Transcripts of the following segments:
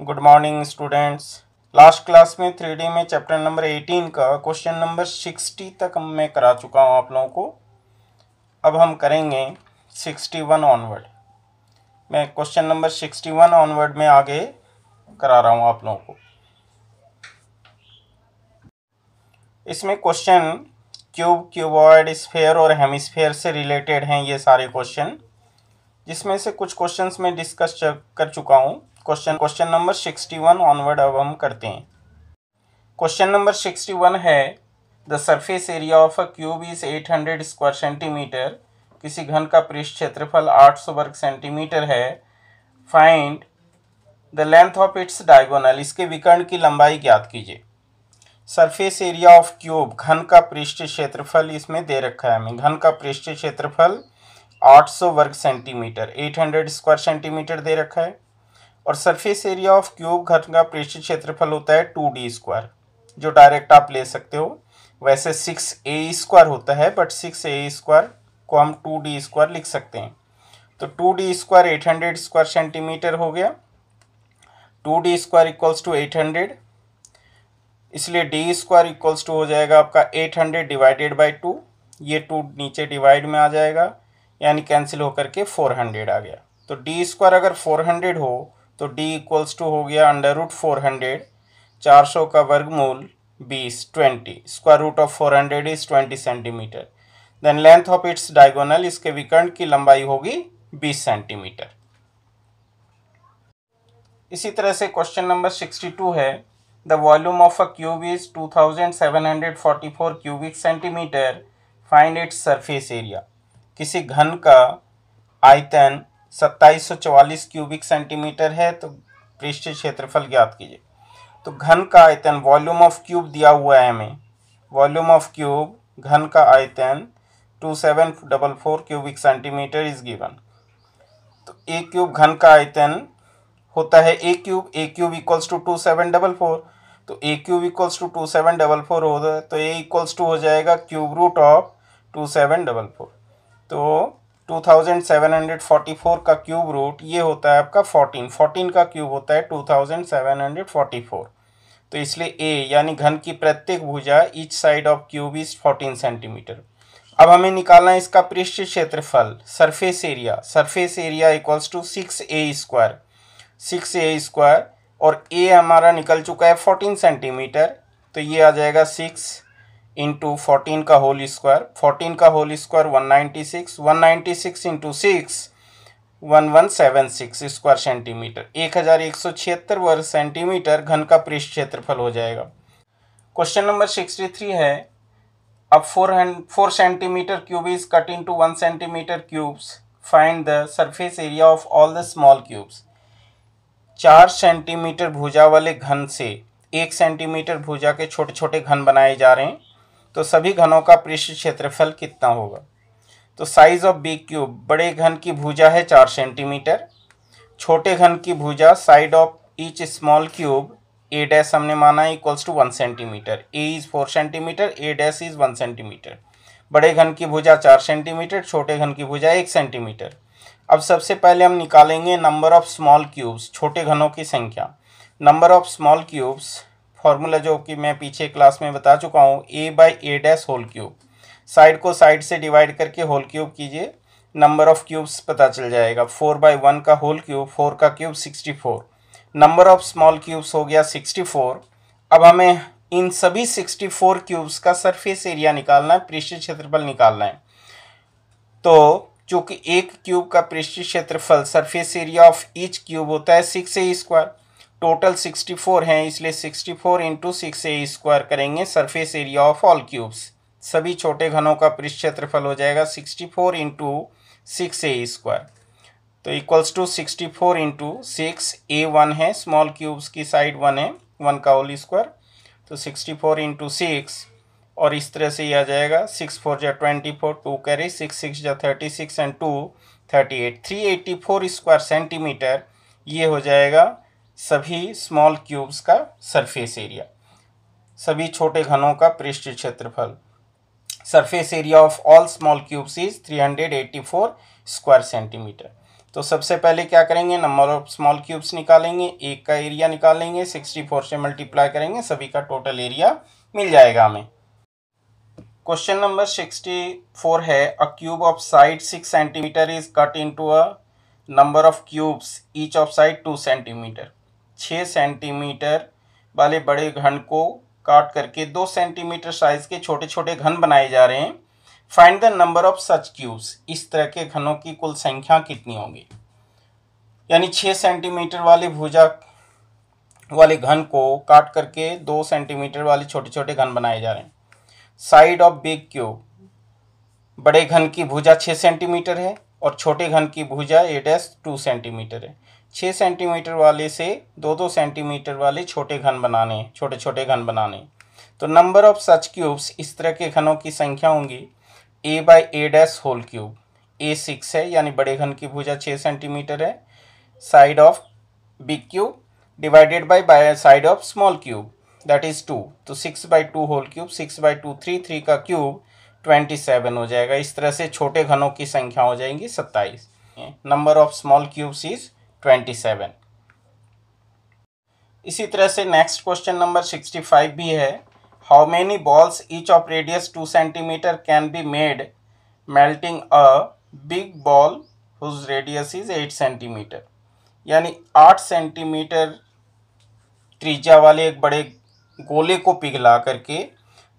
Good morning students. Last class में 3D में chapter number 18 का क्वेश्चन नंबर 60 तक मैं करा चुका हूँ आप लोगों को। अब हम करेंगे 61 ऑनवर्ड। मैं क्वेश्चन नंबर 61 ऑनवर्ड में आगे करा रहा हूँ आप लोगों को। इसमें क्वेश्चन क्यूब, क्यूबॉइड, स्फेयर और हेमिस्फेयर से रिलेटेड हैं ये सारे क्वेश्चन, जिसमें से कुछ क्वेश्चंस मैं डिस्कस कर चुका हूँ। क्वेश्चन नंबर 61 ऑनवर्ड अब हम करते हैं। क्वेश्चन नंबर 61 है the surface area of a cube is 800 square centimetre. किसी घन का पृष्ठ क्षेत्रफल 800 वर्ग सेंटीमीटर है। Find the length of its diagonal. इसके विकर्ण की लंबाई ज्ञात कीजिए। सरफेस एरिया ऑफ क्यूब, घन का पृष्ठ क्षेत्रफल इसमें दे रखा है हमें। घन का पृष्ठ क्षेत्रफल 800 वर्ग सेंटीमीटर, 800 स्क्वायर सेंटीमीटर दे रखा है। और सरफेस एरिया ऑफ क्यूब, घन का पृष्ठ क्षेत्रफल होता है 2d स्क्वायर, जो डायरेक्ट आप ले सकते हो। वैसे 6a स्क्वायर होता है, बट 6a स्क्वायर को हम 2d स्क्वायर लिख सकते हैं। तो 2d स्क्वायर 800 स्क्वायर सेंटीमीटर हो गया। 2d स्क्वायर इक्वल्स टू 800, इसलिए d स्क्वायर इक्वल्स टू हो जाएगा आपका 800 डिवाइडेड बाई 2। ये 2 नीचे डिवाइड में आ जाएगा, यानी कैंसिल होकर के 400 आ गया। तो d स्क्वायर अगर 400 हो तो d इक्वल्स टू हो गया अंडर रूट 400, 400 का वर्गमूल 20, 20। Square root of 400 is 20 centimetre. Then length of its diagonal, इसके विकर्ण की लंबाई होगी 20 सेंटीमीटर। इसी तरह से क्वेश्चन नंबर 62 है the volume of a cube is 2744 cubic centimetre. Find its surface area. किसी घन का आयतन 2744 क्यूबिक सेंटीमीटर है, तो पृष्ठ क्षेत्रफल ज्ञात कीजिए। तो घन का आयतन, वॉल्यूम ऑफ क्यूब दिया हुआ है हमें। वॉल्यूम ऑफ क्यूब, घन का आयतन 2744 क्यूबिक सेंटीमीटर इज गिवन। तो ए क्यूब घन का आयतन होता है ए क्यूब इक्वल्स टू 2744। तो ए क्यूब इक्वल्स टू 2744 होता है, तो ए इक्वल्स टू हो जाएगा क्यूब रूट ऑफ 2744। तो 2744 का क्यूब रूट ये होता है आपका 14 का क्यूब होता है 2744। तो इसलिए ए यानी घन की प्रत्येक भुजा each side of cube is 14 centimetre. अब हमें निकालना है इसका पृष्ठ क्षेत्रफल, surface area. Surface area equals to 6a square, 6a square, और ए हमारा निकल चुका है 14 सेंटीमीटर। तो ये आ जाएगा 6 इंटू 14 का होल स्क्वायर। 14 का whole square 196, 196 into 6 1176 square centimetre, 1176 वर्ग सेंटीमीटर घन का पृष्ठ क्षेत्रफल हो जाएगा। क्वेश्चन नंबर 63 है अब 4 centimetre cube is cut into 1 centimetre cubes. Find the surface area of all the small cubes. 4 centimetre भुजा वाले घन से 1 सेंटीमीटर भुजा के छोटे छोटे घन बनाए जा रहे हैं, तो सभी घनों का पृष्ठ क्षेत्रफल कितना होगा। तो साइज ऑफ बिग क्यूब, बड़े घन की भुजा है 4 सेंटीमीटर, छोटे घन की भुजा side of each small cube a dash हमने माना equals to 1 centimetre. A is 4 centimetre, a dash is 1 centimetre. बड़े घन की भुजा 4 सेंटीमीटर, छोटे घन की भुजा 1 सेंटीमीटर। अब सबसे पहले हम निकालेंगे नंबर ऑफ स्मॉल क्यूब्स, छोटे घनों की संख्या। Number of small cubes formula जो कि मैं पीछे क्लास में बता चुका हूँ, a by a dash whole cube. Side को साइड से डिवाइड करके होल क्यूब कीजिए, नंबर ऑफ क्यूब्स पता चल जाएगा। 4/1 का होल क्यूब, 4 का cube 64। Number of small cubes हो गया 64। अब हमें इन सभी 64 क्यूब्स का सरफेस एरिया निकालना है, पृष्ठ क्षेत्रफल निकालना है। तो चूँकि एक क्यूब का पृष्ठ क्षेत्रफल, surface area of each cube होता है 6a स्क्वायर। टोटल 64 हैं, इसलिए 64 इंटू 6a स्क्वायर करेंगे surface area of all cubes. सभी छोटे घनों का पृष्ठ क्षेत्रफल हो जाएगा 64 इंटू 6a स्क्वायर। तो इक्वल्स टू 64 इंटू 6, a 1 है, स्मॉल क्यूब्स की साइड 1 है, 1 का होल स्क्वायर। तो 64 इंटू 6, और इस तरह से ये आ जाएगा 6 4 जा 24, 2 कैरी 6 6 जा 36 एंड 2 38, 384 स्क्वायर सेंटीमीटर। ये हो जाएगा सभी स्मॉल क्यूब्स का सरफेस एरिया, सभी छोटे घनों का पृष्ठ क्षेत्रफल। Surface area of all small cubes is 384 square centimetre. तो सबसे पहले क्या करेंगे, नंबर ऑफ स्मॉल क्यूब्स निकालेंगे, एक का एरिया निकालेंगे, 64 से मल्टीप्लाई करेंगे, सभी का टोटल एरिया मिल जाएगा हमें। क्वेश्चन नंबर 64 है, अ cube of side 6 centimetre is cut into a number of cubes each of side 2 centimetre. 6 centimetre वाले बड़े घन को काट करके 2 सेंटीमीटर साइज के छोटे छोटे घन बनाए जा रहे हैं। Find the number of such cubes. इस तरह के घनों की कुल संख्या कितनी होगी। यानी 6 सेंटीमीटर वाले भुजा वाले घन को काट करके 2 सेंटीमीटर वाले छोटे छोटे घन बनाए जा रहे हैं। साइड ऑफ बिग क्यूब, बड़े घन की भुजा 6 सेंटीमीटर है और छोटे घन की भुजा A' 2 सेंटीमीटर है। 6 सेंटीमीटर वाले से 2-2 सेंटीमीटर वाले छोटे घन बनाने, छोटे छोटे घन बनाने। तो नंबर ऑफ सच क्यूब्स, इस तरह के घनों की संख्या होंगी A/A' होल क्यूब। A 6 है, यानी बड़े घन की भुजा 6 सेंटीमीटर है। Side of big cube divided by side of small cube, that is 2। तो 6/2 होल क्यूब, 6/2 3 का क्यूब 27 हो जाएगा। इस तरह से छोटे घनों की संख्या हो जाएंगी 27। Number of small cubes is 27। इसी तरह से नेक्स्ट क्वेश्चन नंबर 65 भी है, how many balls each of radius 2 centimetre can be made melting a big ball whose radius is 8 centimetre. यानी 8 सेंटीमीटर त्रिज्या वाले एक बड़े गोले को पिघला करके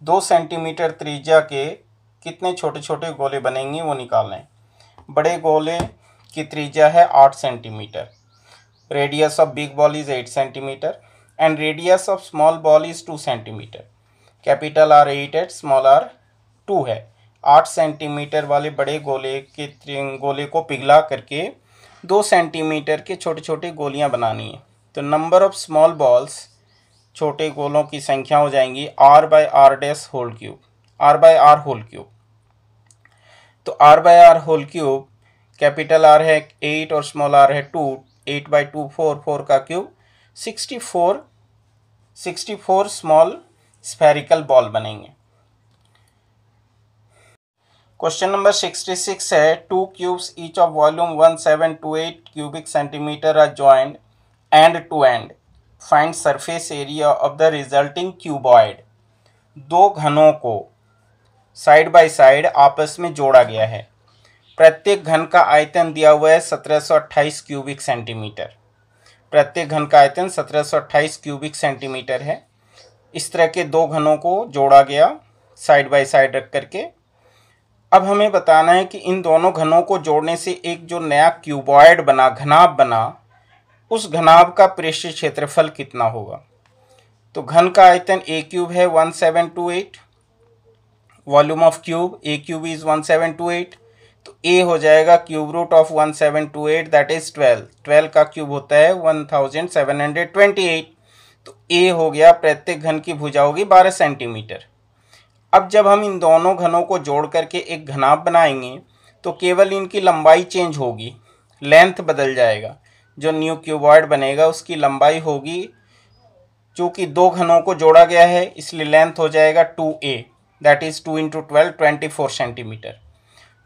2 सेंटीमीटर त्रिज्या के कितने छोटे छोटे गोले बनेंगे वो निकालना है। बड़े गोले की त्रिज्या है 8 centimetre, radius of big ball is 8 centimetre and radius of small ball is 2 centimetre. Capital R 8 है, स्मॉल r 2 है। 8 सेंटीमीटर वाले बड़े गोले को पिघला करके 2 सेंटीमीटर के छोटे छोटे गोलियां बनानी है। तो नंबर ऑफ स्मॉल बॉल्स, छोटे गोलों की संख्या हो जाएंगी R/R' whole cube, R/R whole cube. तो R/R whole cube, capital R है 8 और स्मॉल r है 2, 8/2 4 का क्यूब 64 स्मॉल स्फेरिकल बॉल बनेंगे। क्वेश्चन नंबर 66 है, 2 cubes each of volume 1728 cubic centimetre are joined end to end. Find surface area of the resulting cuboid. 2 घनों को side by side आपस में जोड़ा गया है। प्रत्येक घन का आयतन दिया हुआ है 1728 क्यूबिक सेंटीमीटर। प्रत्येक घन का आयतन 1728 क्यूबिक सेंटीमीटर है। इस तरह के 2 घनों को जोड़ा गया साइड बाय साइड रख करके। अब हमें बताना है कि इन दोनों घनों को जोड़ने से एक जो नया क्यूबॉइड बना, घनाभ बना, उस घनाभ का पृष्ठीय क्षेत्रफल कितना होगा। तो घन का आयतन A क्यूब है 1728, volume of cube A cube is 1728। तो A हो जाएगा cube root of 1728 that is 12। 12 का क्यूब होता है 1728। तो A हो गया, प्रत्येक घन की भुजा होगी 12 सेंटीमीटर। अब जब हम इन दोनों घनों को जोड़ करके एक घनाभ बनाएंगे तो केवल इनकी लंबाई चेंज होगी, लेंथ बदल जाएगा। जो न्यू क्यूबॉइड बनेगा उसकी लंबाई होगी, चूँकि 2 घनों को जोड़ा गया है इसलिए लेंथ हो जाएगा 2a, दैट इज 2 × 12 24 सेंटीमीटर।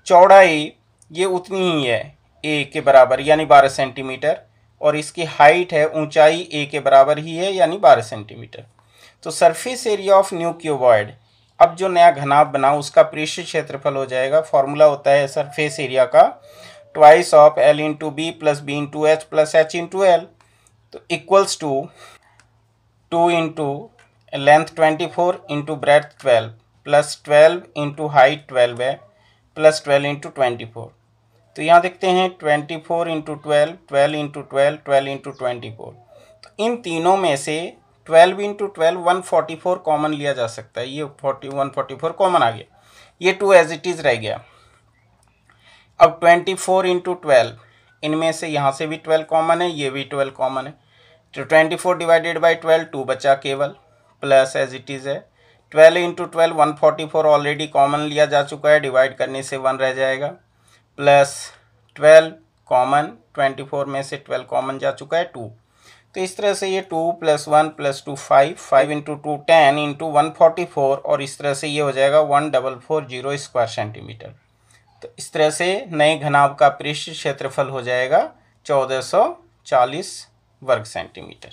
चौड़ाई ये उतनी ही है a के बराबर यानी 12 सेंटीमीटर, और इसकी हाइट है, ऊंचाई a के बराबर ही है यानी 12 सेंटीमीटर। तो surface area of new cuboid, अब जो नया घनाभ बना उसका पृष्ठीय क्षेत्रफल हो जाएगा। फॉर्मूला होता है सरफेस एरिया का twice of L × B + B × H + H × L। तो equals to 2 × length 24 × breadth 12 plus 12 × height 12 है प्लस 12 × 24। तो यहाँ देखते हैं 24 × 12, 12 × 12, 12 × 24। तो इन तीनों में से 12 × 12 144 कॉमन लिया जा सकता है। ये 144 कॉमन आ गया, ये 2 एज इट इज़ रह गया। अब 24 × 12, इनमें से यहाँ से भी 12 कॉमन है, ये भी 12 कॉमन है। तो 24 डिवाइडेड बाई 12 2 बचा केवल, प्लस एज इट इज़ है 12 × 12 144 ऑलरेडी कॉमन लिया जा चुका है, डिवाइड करने से 1 रह जाएगा, प्लस 12 कॉमन, 24 में से 12 कॉमन जा चुका है 2। तो इस तरह से ये 2 + 1 + 2 5, 5 × 2 10 × 144, और इस तरह से ये हो जाएगा 1440 स्क्वायर सेंटीमीटर। तो इस तरह से नए घनाभ का पृष्ठ क्षेत्रफल हो जाएगा 1440 वर्ग सेंटीमीटर।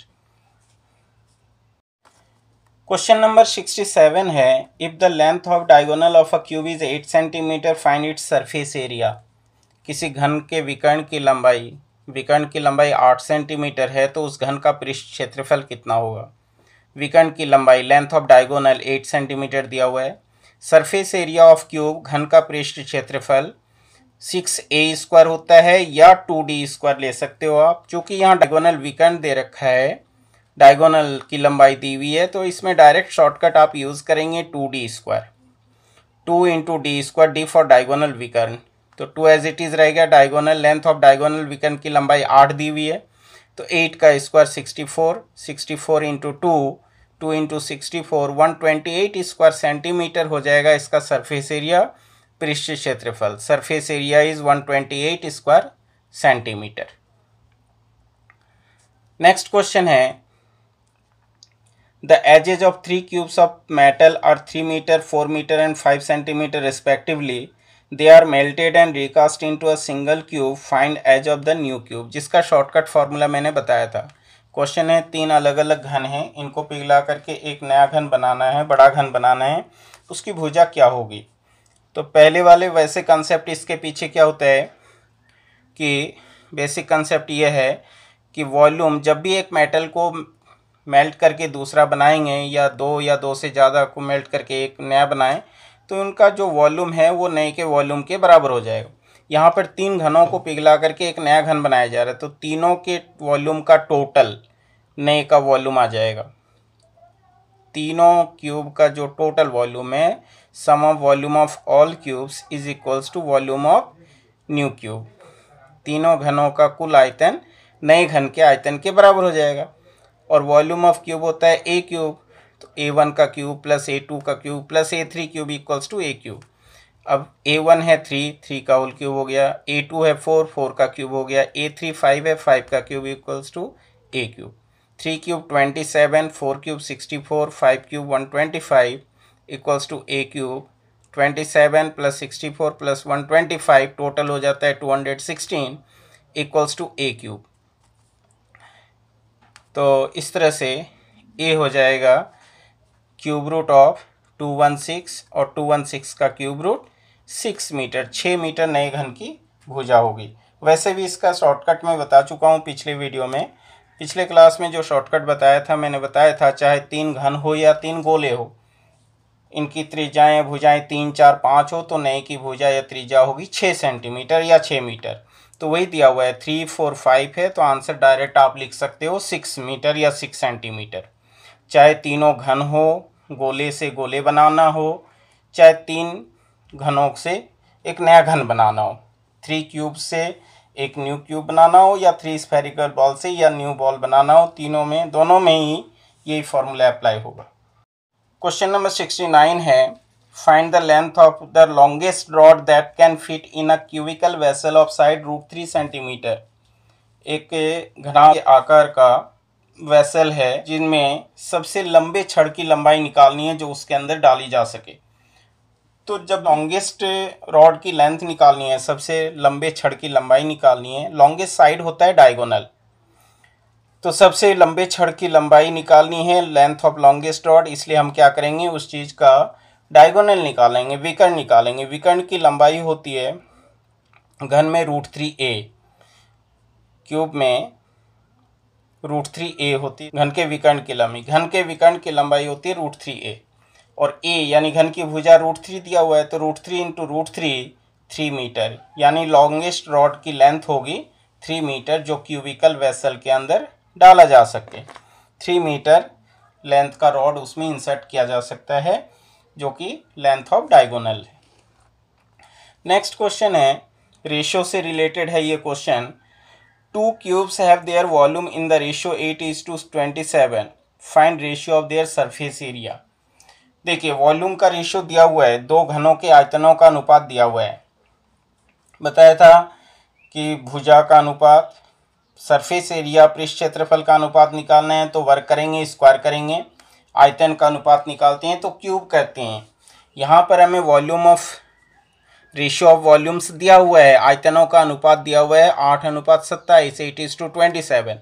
क्वेश्चन नंबर 67 है, if the length of diagonal of a cube is 8 centimetre find its surface area. किसी घन के विकर्ण की लंबाई 8 सेंटीमीटर है तो उस घन का पृष्ठ क्षेत्रफल कितना होगा। विकर्ण की लंबाई लेंथ ऑफ डायगोनल 8 सेंटीमीटर दिया हुआ है। सरफेस एरिया ऑफ क्यूब घन का पृष्ठ क्षेत्रफल 6a² होता है या 2d² ले सकते हो आप। चूँकि यहाँ डायगोनल विकर्ण दे रखा है, डायगोनल की लंबाई दी हुई है, तो इसमें डायरेक्ट शॉर्टकट आप यूज़ करेंगे 2d²। 2 into d², D for diagonal विकर्ण, तो 2 एज इट इज़ रहेगा। डायगोनल लेंथ ऑफ डायगोनल विकर्ण की लंबाई 8 दी हुई है, तो 8 का स्क्वायर 64, 64 इंटू 2, 2 इंटू 64, 128² सेंटीमीटर हो जाएगा इसका सरफेस एरिया, पृष्ठ क्षेत्रफल। Surface area is 128² centimetre. Next question है, the edges of 3 cubes of metal are 3 meter, 4 meter and 5 centimeter respectively. They are melted and recast into a single cube. Find edge of the new cube. जिसका shortcut formula मैंने बताया था। Question है, 3 अलग अलग घन हैं, इनको पिघला करके एक नया घन बनाना है, बड़ा घन बनाना है, उसकी भुजा क्या होगी। तो पहले वाले वैसे कंसेप्ट, इसके पीछे क्या होता है कि बेसिक कंसेप्ट ये है कि वॉल्यूम, जब भी एक मेटल को मेल्ट करके दूसरा बनाएंगे या दो से ज़्यादा को मेल्ट करके एक नया बनाएं, तो उनका जो वॉल्यूम है वो नए के वॉल्यूम के बराबर हो जाएगा। यहाँ पर 3 घनों को पिघला करके एक नया घन बनाया जा रहा है, तो तीनों के वॉल्यूम का टोटल नए का वॉल्यूम आ जाएगा। तीनों क्यूब का जो टोटल वॉल्यूम है, sum of volume of all cubes is equals to volume of new cube. तीनों घनों का कुल आयतन नए घन के आयतन के बराबर हो जाएगा। और वॉल्यूम ऑफ क्यूब होता है ए क्यूब, तो A1 का क्यूब प्लस A2 का cube plus A3 cube equals to a cube. अब A1 है 3 का होल क्यूब हो गया, A2 है 4 का क्यूब हो गया, A3 5 है 5 का cube equals to a cube. 3 cube 27, 4 cube 64, 5 cube 125 equals to a cube. 27 plus 64 plus 125 total हो जाता है 216 इक्वल्स टू ए क्यूब। तो इस तरह से ए हो जाएगा क्यूब रूट ऑफ 216 और 216 का क्यूब रूट 6 मीटर, 6 मीटर नए घन की भुजा होगी। वैसे भी इसका शॉर्टकट मैं बता चुका हूँ पिछले वीडियो में। पिछले क्लास में जो शॉर्टकट बताया था, मैंने बताया था चाहे 3 घन हो या 3 गोले हो, इनकी त्रिज्याएँ या भुजाएँ 3, 4, 5 हो, तो नए की भुजा या त्रिज्या होगी 6 सेंटीमीटर या 6 मीटर। तो वही दिया हुआ है, 3, 4, 5 है, तो आंसर डायरेक्ट आप लिख सकते हो 6 मीटर या 6 सेंटीमीटर। चाहे तीनों घन हो, गोले से गोले बनाना हो, चाहे 3 घनों से एक नया घन बनाना हो, 3 क्यूब से एक न्यू क्यूब बनाना हो, या 3 स्फेरिकल बॉल से या न्यू बॉल बनाना हो, दोनों में ही यही फॉर्मूला अप्लाई होगा। क्वेश्चन नंबर 69 है, find the length of the longest rod that can fit in a cubical vessel of side √3 centimetre. एक घनाभ आकार का वेसल है जिनमें सबसे लंबे छड़ की लंबाई निकालनी है जो उसके अंदर डाली जा सके। तो जब लॉन्गेस्ट रॉड की लेंथ निकालनी है, सबसे लंबे छड़ की लंबाई निकालनी है, लॉन्गेस्ट साइड होता है डायगोनल, तो सबसे लंबे छड़ की लंबाई निकालनी है, लेंथ ऑफ लॉन्गेस्ट रॉड, इसलिए हम क्या करेंगे, उस चीज़ का डायगोनल निकालेंगे, विकर्ण निकालेंगे। विकर्ण की लंबाई होती है घन में √3a, क्यूब में √3a होती है घन के विकर्ण की लंबाई। घन के विकर्ण की लंबाई होती है √3a, और a यानी घन की भुजा √3 दिया हुआ है, तो √3 इंटू √3 3 मीटर, यानी लॉन्गेस्ट रॉड की लेंथ होगी 3 मीटर, जो क्यूबिकल वेसल के अंदर डाला जा सके। 3 मीटर लेंथ का रॉड उसमें इंसर्ट किया जा सकता है, जो कि लेंथ ऑफ डायगोनल है। नेक्स्ट क्वेश्चन है, रेशियो से रिलेटेड है ये question. 2 cubes have their volume in the ratio 8:27। Find ratio of their surface area. देखिए, वॉल्यूम का रेशियो दिया हुआ है, 2 घनों के आयतनों का अनुपात दिया हुआ है। बताया था कि भुजा का अनुपात, सरफेस एरिया पृष्ठ क्षेत्रफल का अनुपात निकालना है तो वर्ग करेंगे, स्क्वायर करेंगे। आयतन का अनुपात निकालते हैं तो क्यूब करते हैं। यहाँ पर हमें volume of ratio of volumes दिया हुआ है, आयतनों का अनुपात दिया हुआ है 8:27, 8:27।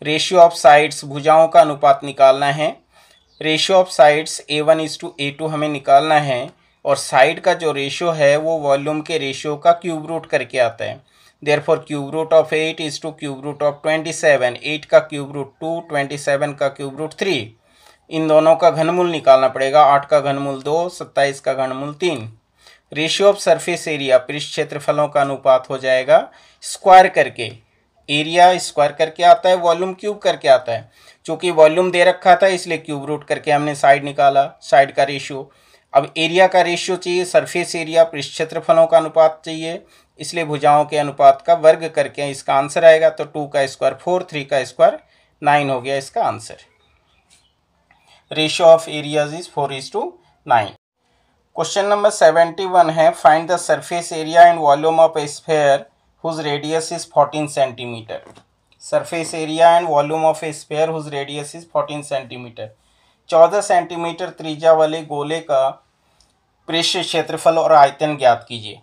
रेशियो ऑफ साइड्स, भुजाओं का अनुपात निकालना है। रेशियो ऑफ साइड्स A1:A2 हमें निकालना है, और साइड का जो रेशियो है वो वॉल्यूम के रेशियो का क्यूब रूट करके आता है। Therefore cube root of 8 is two cube root of 27, 8 का क्यूब रूट 2, 27 का क्यूब रूट 3। इन दोनों का घनमूल निकालना पड़ेगा, 8 का घनमूल 2, 27 का घनमूल 3। रेशियो ऑफ सरफेस एरिया, पृष्ठ क्षेत्रफलों का अनुपात हो जाएगा स्क्वायर करके, एरिया स्क्वायर करके आता है, वॉल्यूम क्यूब करके आता है। चूंकि वॉल्यूम दे रखा था इसलिए क्यूब रूट करके हमने साइड निकाला, साइड का रेशियो। अब एरिया का रेशियो चाहिए, सरफेस एरिया पृष्ठ क्षेत्रफलों का अनुपात चाहिए, इसलिए भुजाओं के अनुपात का वर्ग करके इसका आंसर आएगा। तो 2 का स्क्वायर 4, 3 का स्क्वायर 9 हो गया इसका answer. Ratio of areas is 4:9। Question number 71 है, find the surface area and volume of a sphere whose radius is 14 centimeter. Surface area and volume of a sphere whose radius is 14 centimeter. 14 centimetre त्रिज्या वाले गोले का पृष्ठ क्षेत्रफल और आयतन ज्ञात कीजिए।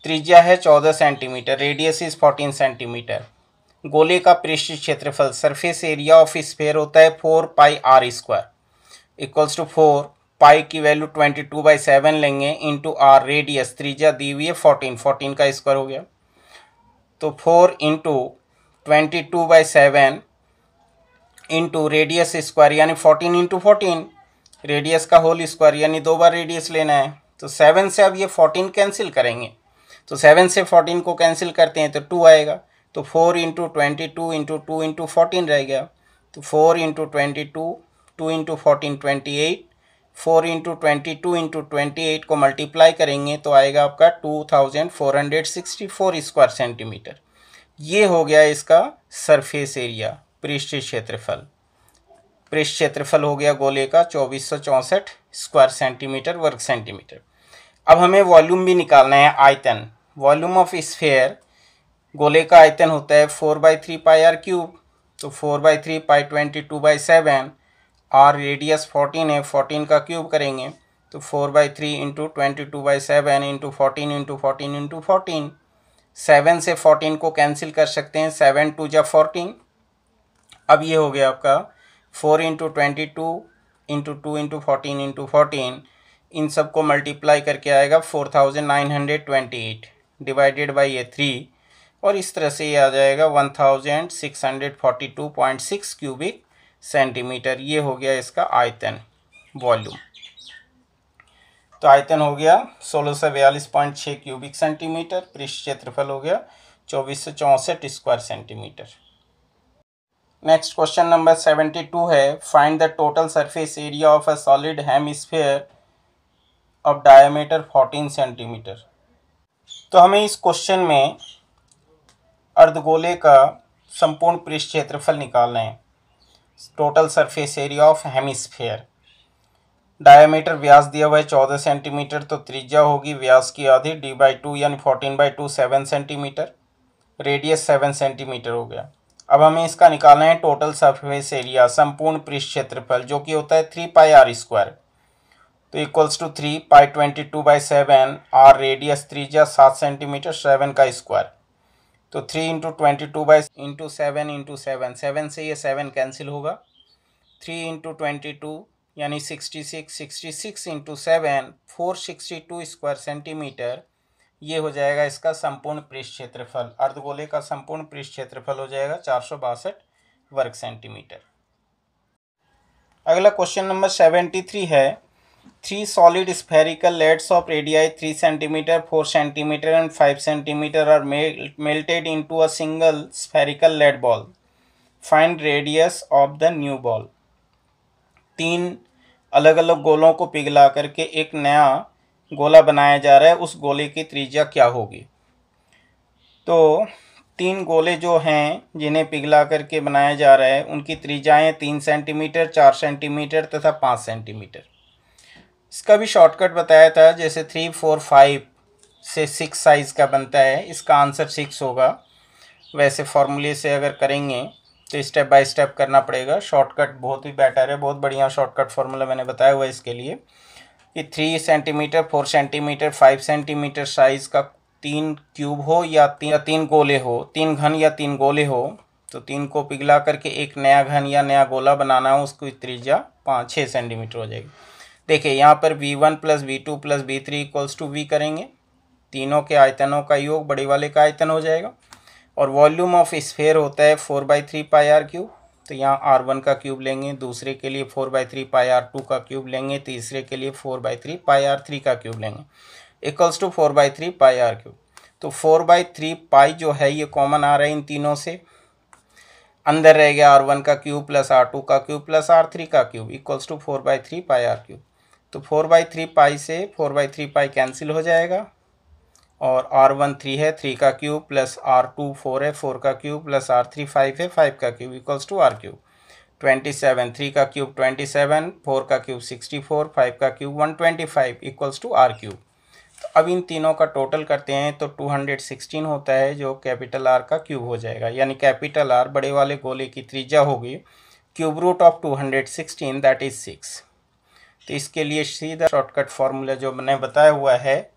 त्रिज्या है 14 सेंटीमीटर, रेडियस इज 14 सेंटीमीटर। गोले का पृष्ठ क्षेत्रफल, सरफेस एरिया ऑफ स्फीयर होता है 4 पाई आर स्क्वायर इक्वल्स टू 4 पाई की वैल्यू 22/7 लेंगे इंटू आर, रेडियस त्रिज्या दी हुई है 14, 14 का स्क्वायर हो गया। तो 4 इंटू 22/7 इंटू रेडियस स्क्वायर यानी 14 इंटू 14, रेडियस का होल स्क्वायर यानी 2 बार रेडियस लेना है। तो 7 से अब ये 14 कैंसिल करेंगे, तो 7 से 14 को कैंसिल करते हैं तो 2 आएगा। तो 4 इंटू 22 इंटू 2 इंटू 14 रह गया। तो 4 इंटू 22, 2 इंटू 14 28, 4 इंटू 22 इंटू 28 को मल्टीप्लाई करेंगे तो आएगा आपका 2464 स्क्वायर सेंटीमीटर। ये हो गया इसका सरफेस एरिया, पृष्ठ क्षेत्रफल। पृष्ठ क्षेत्रफल हो गया गोले का 2464 स्क्वायर सेंटीमीटर, वर्ग सेंटीमीटर। अब हमें वॉल्यूम भी निकालना है, आयतन। वॉल्यूम ऑफ स्फीयर, गोले का आयतन होता है 4/3 पाई आर क्यूब। तो 4/3 पाई 22/7, आर रेडियस 14 है, 14 का क्यूब करेंगे तो 4/3 इंटू 22/7 इंटू 14 इंटू 14 इंटू 14। 7 से 14 को कैंसिल कर सकते हैं, 7 2 जा 14। अब ये हो गया आपका 4 इंटू 22 इंटू 2 इंटू 14 इंटू 14, इन सब को मल्टीप्लाई करके आएगा 4928 डिवाइडेड बाई ये 3, और इस तरह से ये आ जाएगा 1642.6 क्यूबिक सेंटीमीटर। ये हो गया इसका आयतन, वॉल्यूम। तो आयतन हो गया 1642.6 क्यूबिक सेंटीमीटर, पृष्ठ क्षेत्रफल हो गया 2464 square centimetre. Next question number 72 है, find the total surface area of a solid hemisphere of diameter 14 centimetre. तो हमें इस क्वेश्चन में अर्धगोले का संपूर्ण पृष्ठ क्षेत्रफल निकालना है। Total surface area of hemisphere, diameter व्यास दिया हुआ है 14 सेंटीमीटर, तो त्रिज्या होगी व्यास की आधी d/2 यानी 14/2 7 सेंटीमीटर, रेडियस 7 सेंटीमीटर हो गया। अब हमें इसका निकालना है टोटल सरफेस एरिया, संपूर्ण पृष्ठ क्षेत्रफल, जो कि होता है 3 पाई आर स्क्वायर। तो equals to 3 pi 22/7, r radius त्रिज्या 7 सेंटीमीटर, 7 का स्क्वायर। तो 3 इंटू 22/7 इंटू 7, 7 से ये 7 कैंसिल होगा। 3 इंटू 22 यानी 66, 66 इंटू 7 462 स्क्वायर सेंटीमीटर। ये हो जाएगा इसका संपूर्ण पृष्ठ क्षेत्रफल। अर्धगोले का संपूर्ण पृष्ठ क्षेत्रफल हो जाएगा 462 वर्ग सेंटीमीटर। अगला क्वेश्चन नंबर 73 है, 3 solid spherical leads of radii 3 centimeter, 4 centimeter and 5 centimeter are melted into a single spherical lead ball. Find radius of the new ball. 3 अलग अलग गोलों को पिघला करके एक नया गोला बनाया जा रहा है, उस गोले की त्रिज्या क्या होगी। तो 3 गोले जो हैं जिन्हें पिघला करके बनाया जा रहा है उनकी त्रिज्याएँ 3 सेंटीमीटर, 4 सेंटीमीटर तथा 5 सेंटीमीटर। इसका भी शॉर्टकट बताया था, जैसे 3, 4, 5 से 6 साइज़ का बनता है, इसका आंसर 6 होगा। वैसे फॉर्मूले से अगर करेंगे तो स्टेप बाय स्टेप करना पड़ेगा। शॉर्टकट बहुत ही बेटर है, बहुत बढ़िया शॉर्टकट फार्मूला मैंने बताया हुआ है इसके लिए। कि 3 सेंटीमीटर, 4 सेंटीमीटर, 5 सेंटीमीटर साइज का 3 क्यूब हो या तीन गोले हो, 3 घन या 3 गोले हो, तो 3 को पिघला करके एक नया घन या नया गोला बनाना हो, उसकी त्रिज्या 6 सेंटीमीटर हो जाएगी। देखिए यहाँ पर V1 plus V2 plus V3 equals to V करेंगे, तीनों के आयतनों का योग बड़े वाले का आयतन हो जाएगा। और वॉल्यूम ऑफ स्फेयर होता है 4/3 पाई आर क्यूब, तो यहाँ R1 का क्यूब लेंगे, दूसरे के लिए 4/3 पाई R2 का क्यूब लेंगे, तीसरे के लिए 4/3 पाई R3 का क्यूब लेंगे, equals to 4/3 pi are cube. तो 4/3 पाई जो है ये कॉमन आ रहा है इन तीनों से, अंदर रह गया R1 का क्यूब प्लस R2 का क्यूब प्लस R3 का cube equals to 4/3 pi are cube. तो 4/3 पाई से 4/3 पाई कैंसिल हो जाएगा, और R1 3 है, 3 का क्यूब प्लस R2 4 है, 4 का क्यूब प्लस R3 5 है, 5 का cube equals to R cube. 27, 3 का क्यूब 27, 4 का क्यूब 64, 5 का cube 125 equals to R cube. तो अब इन तीनों का टोटल करते हैं तो 216 होता है, जो कैपिटल R का क्यूब हो जाएगा, यानी कैपिटल R बड़े वाले गोले की त्रिज्या होगी cube root of 216 that is 6। तो इसके लिए सीधा शॉर्टकट फार्मूला जो मैंने बताया हुआ है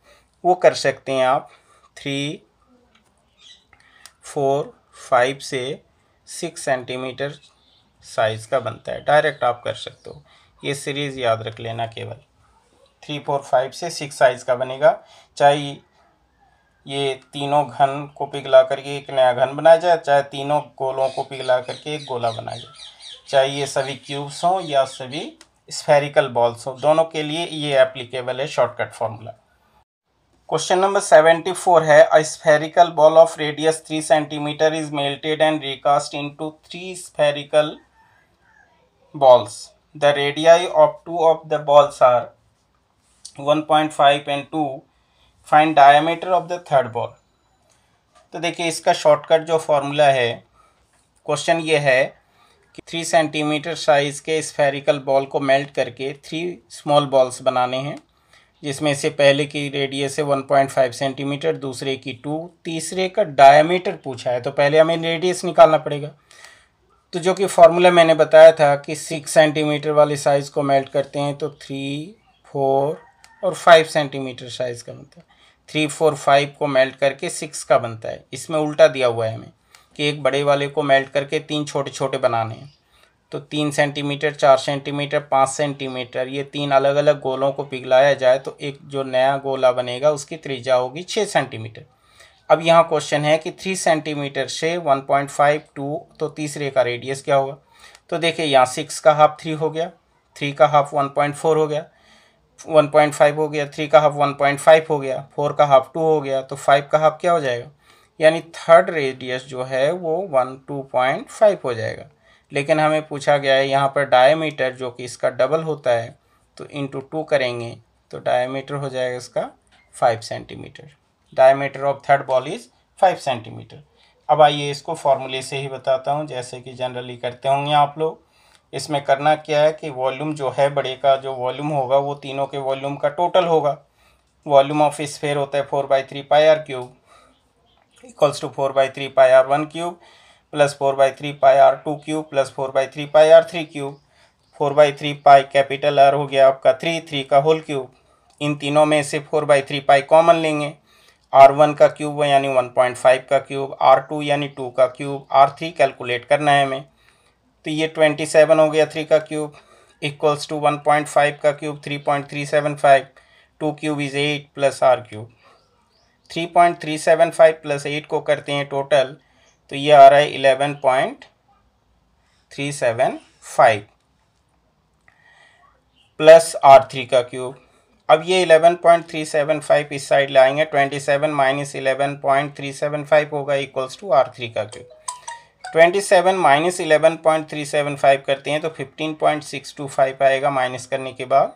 वो कर सकते हैं आप, 3, 4, 5 से 6 सेंटीमीटर साइज़ का बनता है, डायरेक्ट आप कर सकते हो। ये सीरीज़ याद रख लेना, केवल 3, 4, 5 से 6 साइज़ का बनेगा, चाहे ये तीनों घन को पिघला करके एक नया घन बनाया जाए, चाहे तीनों गोलों को पिघला करके एक गोला बनाया जाए, चाहे ये सभी क्यूब्स हों या सभी स्फेरिकल बॉल्स हों, दोनों के लिए ये एप्लीकेबल है शॉर्टकट फार्मूला। क्वेश्चन नंबर 74 है, a spherical ball of radius 3 centimetre is melted and recast into 3 spherical balls. The radii of two of the balls are 1.5 and 2. Find diameter of the third ball. तो देखिए इसका shortcut जो formula है, question ये है कि 3 centimetre size के spherical ball को मेल्ट करके 3 स्मॉल बॉल्स बनाने हैं, जिसमें से पहले की रेडियस है 1.5 सेंटीमीटर, दूसरे की 2, तीसरे का डायमीटर पूछा है, तो पहले हमें रेडियस निकालना पड़ेगा। तो जो कि फार्मूला मैंने बताया था कि 6 सेंटीमीटर वाली साइज़ को मेल्ट करते हैं तो 3, 4 और 5 सेंटीमीटर साइज़ का बनता है, 3, 4, 5 को मेल्ट करके 6 का बनता है। इसमें उल्टा दिया हुआ है हमें कि एक बड़े वाले को मेल्ट करके 3 छोटे छोटे बनाने हैं, तो 3 सेंटीमीटर, 4 सेंटीमीटर, 5 सेंटीमीटर, ये 3 अलग अलग गोलों को पिघलाया जाए तो एक जो नया गोला बनेगा उसकी त्रिज्या होगी 6 सेंटीमीटर। अब यहाँ क्वेश्चन है कि 3 सेंटीमीटर से 1.52, तो तीसरे का रेडियस क्या होगा। तो देखिए यहाँ 6 का हाफ 3 हो गया, 3 का हाफ 1.4 हो गया, 1.5 हो गया, 3 का हाफ 1.5 हो गया, 4 का हाफ 2 हो गया, तो 5 का हाफ क्या हो जाएगा, यानी थर्ड रेडियस जो है वो 2.5 हो जाएगा। लेकिन हमें पूछा गया है यहाँ पर डायमीटर जो कि इसका डबल होता है, तो इंटू 2 करेंगे तो डायमीटर हो जाएगा इसका 5 centimetre. Diameter of third ball is 5 centimetre. अब आइए इसको फॉर्मूले से ही बताता हूँ, जैसे कि जनरली करते होंगे आप लोग। इसमें करना क्या है कि वॉल्यूम जो है बड़े का जो वॉल्यूम होगा वो तीनों के वॉल्यूम का टोटल होगा। वॉल्यूम ऑफ स्फेयर होता है 4/3 pi are cube equals to 4/3 pi R1 cube plus 4/3 pi R2 cube plus 4/3 pi R3 cube. 4/3 pi capital R हो गया आपका 3 का होल क्यूब। इन तीनों में से 4/3 पाई कॉमन लेंगे, R1 का क्यूब यानी 1.5 का क्यूब, R2 यानी 2 का क्यूब, R3 कैलकुलेट करना है हमें, तो ये 27 हो गया 3 का क्यूब इक्वल्स टू 1.5 का cube 3.375, 2 cube is 8 plus R cube. 3.375 plus 8 को करते हैं टोटल, तो ये आ रहा है 11.375 प्लस R3 का क्यूब। अब ये 11.375 इस साइड लाएंगे, 27 माइनस 11.375 होगा इक्वल्स टू R3 का क्यूब। 27 माइनस 11.375 करते हैं तो 15.625 आएगा माइनस करने के बाद,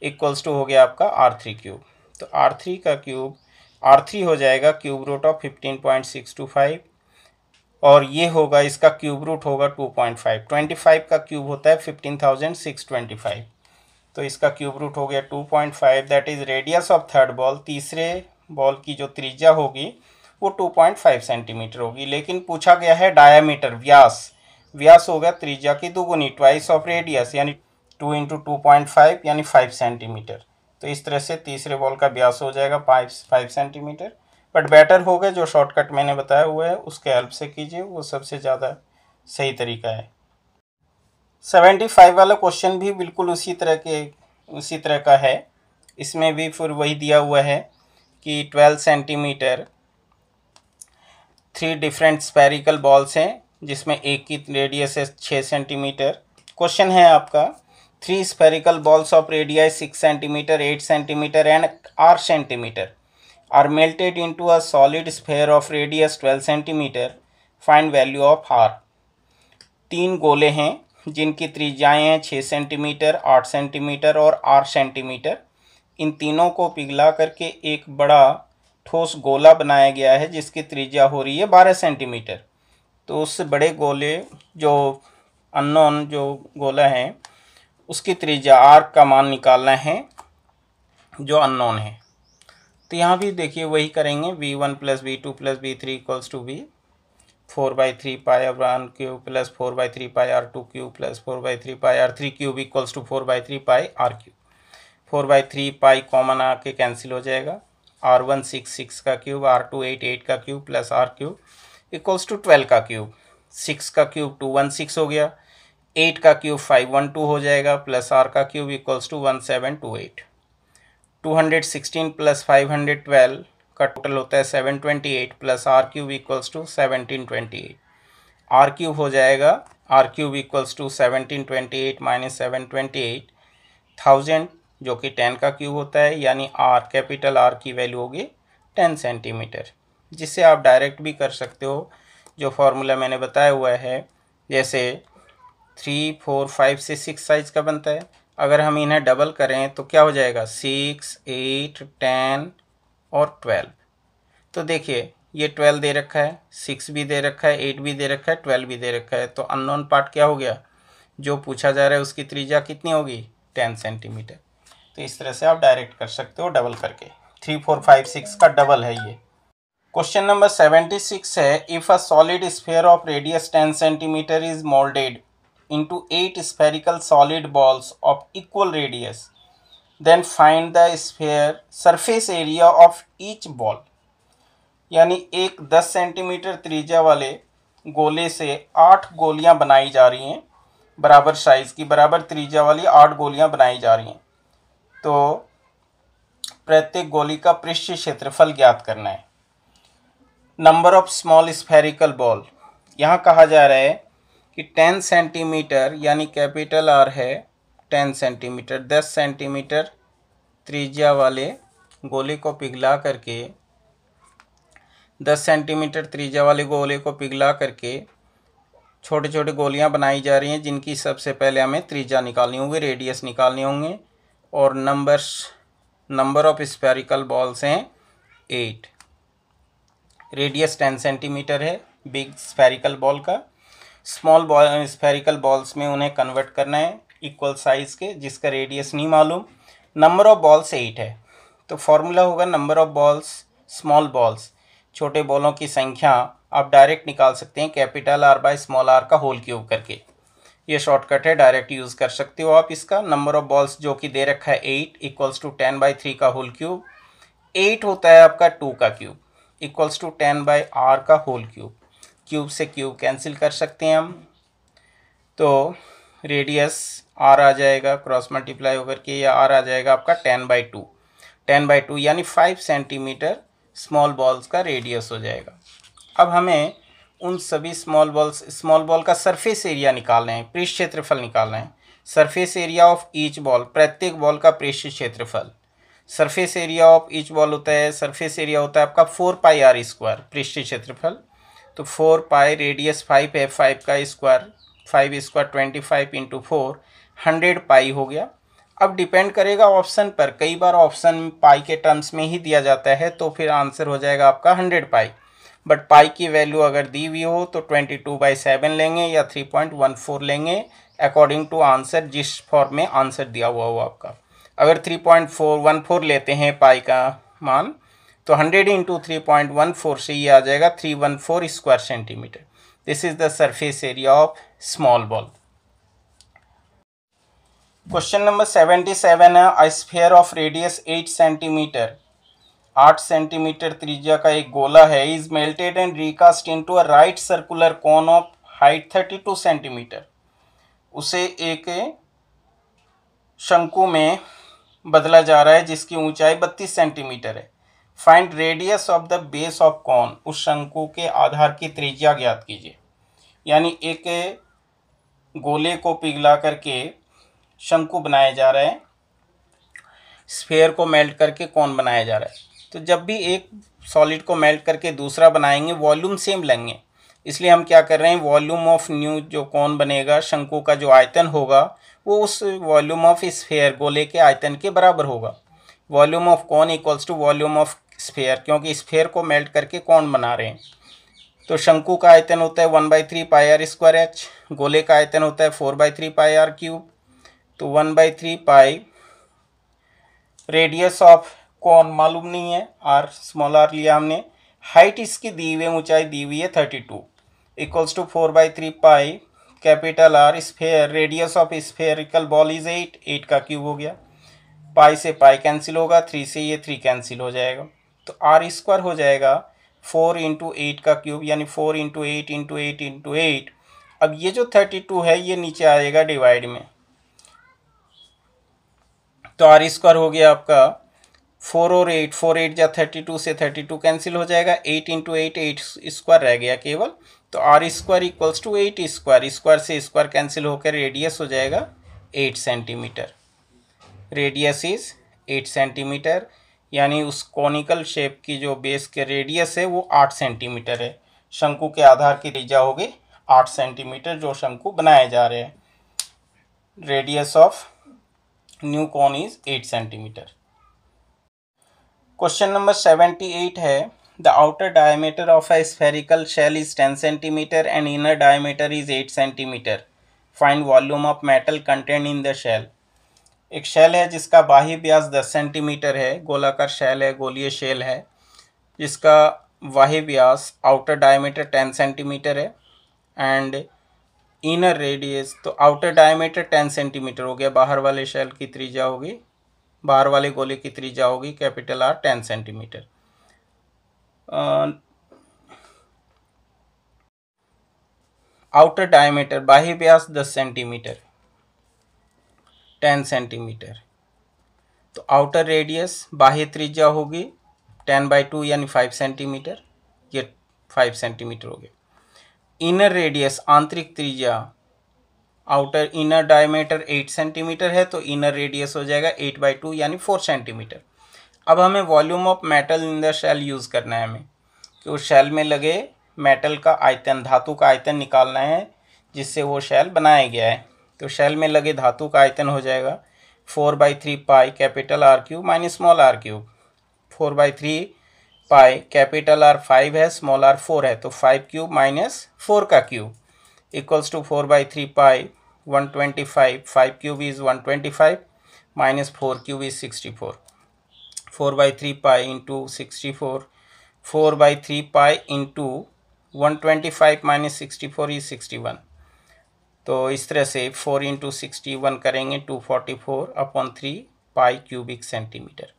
इक्वल्स टू हो गया आपका R3 क्यूब। तो R3 का क्यूब, R3 हो जाएगा क्यूब रूट ऑफ 15.625, और ये होगा इसका क्यूब रूट होगा 2.5। 25 का क्यूब होता है 15,625, तो इसका क्यूब रूट हो गया 2.5, that is radius of third ball. तीसरे बॉल की जो त्रिज्या होगी वो 2.5 सेंटीमीटर होगी, लेकिन पूछा गया है डायामीटर, व्यास। व्यास होगा त्रिज्या की दोगुनी, ट्वाइस ऑफ रेडियस, यानी 2 × 2.5 यानी 5 सेंटीमीटर। तो इस तरह से तीसरे बॉल का व्यास हो जाएगा 5 सेंटीमीटर। बट बेटर होगा जो शॉर्टकट मैंने बताया हुआ है उसके हेल्प से कीजिए, वो सबसे ज़्यादा सही तरीका है। 75 वाला क्वेश्चन भी बिल्कुल उसी तरह का है। इसमें भी फिर वही दिया हुआ है कि 12 सेंटीमीटर 3 डिफरेंट स्फेरिकल बॉल्स हैं जिसमें एक की रेडियस है 6 सेंटीमीटर। क्वेश्चन है आपका 3 spherical balls of radius 6 centimetre 8 centimetre and r centimetre are melted into a solid sphere of radius 12 centimetre, find value of r. 3 गोले हैं जिनकी त्रिज्याएं हैं 6 सेंटीमीटर 8 सेंटीमीटर और 8 सेंटीमीटर। इन तीनों को पिघला करके एक बड़ा ठोस गोला बनाया गया है जिसकी त्रिज्या हो रही है 12 सेंटीमीटर। तो उस बड़े गोले जो अननोन जो गोला है उसकी त्रिज्या आर का मान निकालना है जो अननोन है। तो यहाँ भी देखिए वही करेंगे, v1 plus v2 plus v3 equals to v 4/3 pi r1 cube plus 4/3 pi r2 cube plus 4/3 pi r3 cube equals to 4/3 pi r cube. 4/3 pi common आके कैंसिल हो जाएगा। r1 6 का क्यूब, r2 8 का cube plus r cube equals to 12 का cube. 6 का cube 216 हो गया, 8 का क्यूब 512 हो जाएगा प्लस r का क्यूब इक्वल्स टू 1728। 216 प्लस 512 का टोटल होता है 728 plus r cube equals to 1728। r cube हो जाएगा r cube equals to 1728 minus 728 1000 जो कि 10 का क्यूब होता है, यानी r कैपिटल R की वैल्यू होगी 10 सेंटीमीटर, जिससे आप डायरेक्ट भी कर सकते हो जो फॉर्मूला मैंने बताया हुआ है। जैसे 3 4 5 से 6 साइज का बनता है, अगर हम इन्हें डबल करें तो क्या हो जाएगा 6 8 10 और 12। तो देखिए ये 12 दे रखा है, 6 भी दे रखा है, 8 भी दे रखा है, 12 भी दे रखा है। तो अननोन पार्ट क्या हो गया, जो पूछा जा रहा है उसकी त्रिज्या कितनी होगी 10 सेंटीमीटर। तो इस तरह से आप डायरेक्ट कर सकते हो डबल करके। 3 4 5 6 का डबल है ये। क्वेश्चन नंबर 76 है, if a solid sphere of radius 10 centimetre is moulded into 8 spherical solid balls of equal radius, then find the sphere surface area of each ball। यानी एक 10 सेंटीमीटर त्रिज्या वाले गोले से 8 गोलियां बनाई जा रही हैं, बराबर साइज की बराबर त्रिज्या वाली 8 गोलियां बनाई जा रही हैं। तो प्रत्येक गोली का पृष्ठीय क्षेत्रफल ज्ञात करना है। Number of small spherical ball, यहाँ कहा जा रहा है कि 10 सेंटीमीटर यानी कैपिटल R है 10 सेंटीमीटर, 10 सेंटीमीटर त्रिज्या वाले गोले को पिघला करके 10 सेंटीमीटर त्रिज्या वाले गोले को पिघला करके छोटे छोटे गोलियां बनाई जा रही हैं, जिनकी सबसे पहले हमें त्रिज्या निकालनी होगी, रेडियस निकालने होंगे। और नंबर ऑफ स्फेरिकल बॉल्स हैं 8। रेडियस 10 सेंटीमीटर है बिग स्फेरिकल बॉल का। स्मॉल बॉल स्फेरिकल बॉल्स में उन्हें कन्वर्ट करना है इक्वल साइज के, जिसका रेडियस नहीं मालूम। नंबर ऑफ बॉल्स 8 है, तो फॉर्मूला होगा number of balls small balls, छोटे बॉलों की संख्या आप डायरेक्ट निकाल सकते हैं capital R by small r का होल क्यूब करके। ये शॉर्टकट है, डायरेक्ट यूज़ कर सकते हो आप इसका। नंबर ऑफ बॉल्स जो कि दे रखा है 8 इक्वल्स टू 10/3 का होल क्यूब। 8 होता है आपका 2 का क्यूब इक्वल्स टू 10/r का होल क्यूब। क्यूब से क्यूब कैंसिल कर सकते हैं हम, तो रेडियस r आ जाएगा क्रॉस मल्टीप्लाई होकर के, या r आ जाएगा आपका 10/2। 10/2 यानी 5 सेंटीमीटर स्मॉल बॉल्स का रेडियस हो जाएगा। अब हमें उन सभी स्मॉल बॉल का सरफेस एरिया निकालना है, पृष्ठ क्षेत्रफल निकालना है। Surface area of each ball, प्रत्येक बॉल का पृष्ठ क्षेत्रफल। Surface area of each ball होता है, सरफेस एरिया होता है आपका 4πr², पृष्ठ क्षेत्रफल। तो 4π रेडियस 5 है, 5 का स्क्वायर 5 स्क्वायर 25 इंटू 4 100 पाई हो गया। अब डिपेंड करेगा ऑप्शन पर, कई बार ऑप्शन पाई के टर्म्स में ही दिया जाता है, तो फिर आंसर हो जाएगा आपका 100 पाई। बट पाई की वैल्यू अगर दी हुई हो तो 22/7 लेंगे या 3.14 लेंगे अकॉर्डिंग टू आंसर, जिस फॉर्म में आंसर दिया हुआ हो आपका। अगर 3.414 लेते हैं पाई का मान, तो 100 इंटू 3.14 से ये आ जाएगा 314 square centimetre. This is the surface area of small ball. Question number 77 है, a sphere of radius 8 centimetre, 8 centimetre त्रिज्या का एक गोला है, is melted and recast into a right circular cone of height 32 centimetre. उसे एक शंकु में बदला जा रहा है जिसकी ऊंचाई 32 सेंटीमीटर है। Find radius of the base of cone, उस शंकु के आधार की त्रिज्या ज्ञात कीजिए। यानी एक गोले को पिघला करके शंकु बनाया जा रहा है, स्फीयर को मेल्ट करके कॉन बनाया जा रहा है। तो जब भी एक सॉलिड को मेल्ट करके दूसरा बनाएंगे वॉल्यूम सेम लेंगे, इसलिए हम क्या कर रहे हैं, वॉल्यूम ऑफ न्यू जो कॉन बनेगा, शंकु का जो आयतन होगा वो उस वॉल्यूम ऑफ स्फीयर गोले के आयतन के बराबर होगा। Volume of cone equals to volume of sphere, क्योंकि स्फीयर को मेल्ट करके कॉन बना रहे हैं। तो शंकु का आयतन होता है 1/3 पाई आर स्क्वायर एच, गोले का आयतन होता है 4/3 पाई आर क्यूब। तो 1/3 पाई, रेडियस ऑफ कॉन मालूम नहीं है, आर स्मॉल आर लिया हमने, हाइट इसकी दी हुई, ऊंचाई दी हुई है 32, equals to 4/3 pi capital R sphere, radius of spherical ball is 8, 8 का क्यूब हो गया। पाई से पाई कैंसिल होगा, 3 से ये 3 कैंसिल हो जाएगा, तो आर स्क्वायर हो जाएगा 4 इंटू 8 का क्यूब, यानी 4 इंटू 8 इंटू 8 इंटू 8। अब ये जो 32 है ये नीचे आएगा डिवाइड में, तो आर स्क्वायर हो गया आपका 4 और 8, 4 8 जा 32 से 32 कैंसिल हो जाएगा, 8 इंटू 8 8 स्क्वायर रह गया केवल। तो R square equals to 8 square, square से स्क्वायर कैंसिल होकर रेडियस हो जाएगा 8 सेंटीमीटर। रेडियस इज 8 सेंटीमीटर, यानी उस कॉनिकल शेप की जो बेस के रेडियस है वो 8 सेंटीमीटर है। शंकु के आधार की त्रिज्या होगी 8 सेंटीमीटर जो शंकु बनाए जा रहे हैं। Radius of new cone is 8 centimetre. Question number 78 है, the outer diameter of a spherical shell is 10 centimetre and inner diameter is 8 centimetre. Find volume of metal content in the shell. एक shell है जिसका बाह्य व्यास 10 centimetre है, गोलाकार shell है, गोलीय shell है, जिसका बाह्य व्यास आउटर डायमीटर 10 सेंटीमीटर है एंड इनर रेडियस, तो आउटर डायमीटर 10 सेंटीमीटर हो गया, बाहर वाले शेल की त्रिज्या होगी, बाहर वाले गोले की त्रिज्या होगी capital R 10 centimetre. Outer diameter बाह्य व्यास 10 सेंटीमीटर, 10 सेंटीमीटर, तो आउटर रेडियस बाह्य त्रिज्या होगी 10/2 यानी 5 सेंटीमीटर, ये 5 सेंटीमीटर हो गया। इनर रेडियस आंतरिक त्रिज्या, आउटर इनर डायमीटर 8 सेंटीमीटर है तो इनर रेडियस हो जाएगा 8/2 यानी 4 सेंटीमीटर। अब हमें volume of metal in the shell use करना है, हमें कि उस शेल में लगे मेटल का आयतन, धातु का आयतन निकालना है जिससे वो शेल बनाया गया है। तो शेल में लगे धातु का आयतन हो जाएगा 4/3 pi capital R cube minus small R cube. 4/3 pi capital R 5 है, स्मॉल आर 4 है, तो 5 क्यूब माइनस 4 का cube equals to 4/3 pi 125, 5 cube is 125 minus 4 cube is 64। 4/3 pi into 64, 4/3 pi into 125 minus 64 is 61। तो इस तरह से 4 इंटू 61 करेंगे 244/3 पाई cubic centimetre.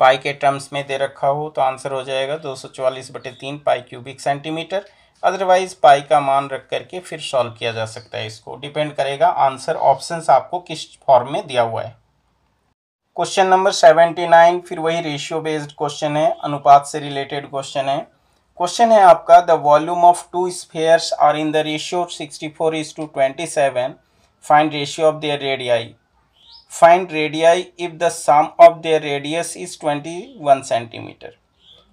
पाई के टर्म्स में दे रखा हो तो आंसर हो जाएगा 244/3 पाई क्यूबिक सेंटीमीटर। अदरवाइज पाई का मान रख करके फिर सॉल्व किया जा सकता है, इसको डिपेंड करेगा आंसर ऑप्शंस आपको किस फॉर्म में दिया हुआ है। क्वेश्चन नंबर 79 फिर वही रेशियो बेस्ड क्वेश्चन है, अनुपात से रिलेटेड क्वेश्चन है। क्वेश्चन है आपका, the volume of two spheres are in the ratio 64:27, find ratio of their radii. Find radii if the sum of their radius is 21 centimetre.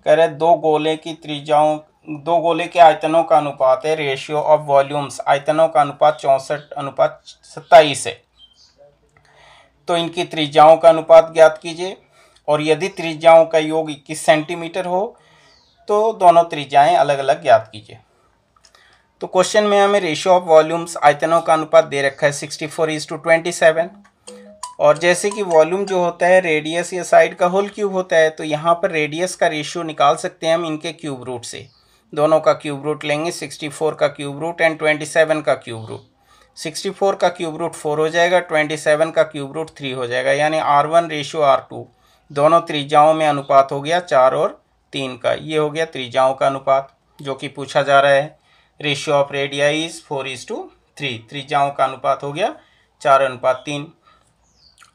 कह रहे दो गोले की त्रिज्याओं, दो गोले के आयतनों का अनुपात है, रेशियो ऑफ वॉल्यूम्स, आयतनों का अनुपात 64:27 है, तो इनकी त्रिज्याओं का अनुपात ज्ञात कीजिए। और यदि त्रिज्याओं का योग 21 सेंटीमीटर हो तो दोनों त्रिज्याएं अलग अलग ज्ञात कीजिए। तो क्वेश्चन में हमें रेशियो ऑफ वॉल्यूम्स, आयतनों का अनुपात दे रखा है 64:27, और जैसे कि वॉल्यूम जो होता है रेडियस या साइड का होल क्यूब होता है, तो यहाँ पर रेडियस का रेशियो निकाल सकते हैं हम इनके क्यूब रूट से। दोनों का क्यूब रूट लेंगे, 64 का क्यूब रूट एंड 27 का क्यूब रूट। 64 का क्यूब रूट 4 हो जाएगा, 27 का क्यूब रूट 3 हो जाएगा, यानी R1 रेशियो R2 दोनों त्रिज्याओं में अनुपात हो गया 4 और 3 का। ये हो गया त्रिज्याओं का अनुपात जो कि पूछा जा रहा है। रेशियो ऑफ रेडियाई इज 4:3, त्रिज्याओं का अनुपात हो गया 4:3।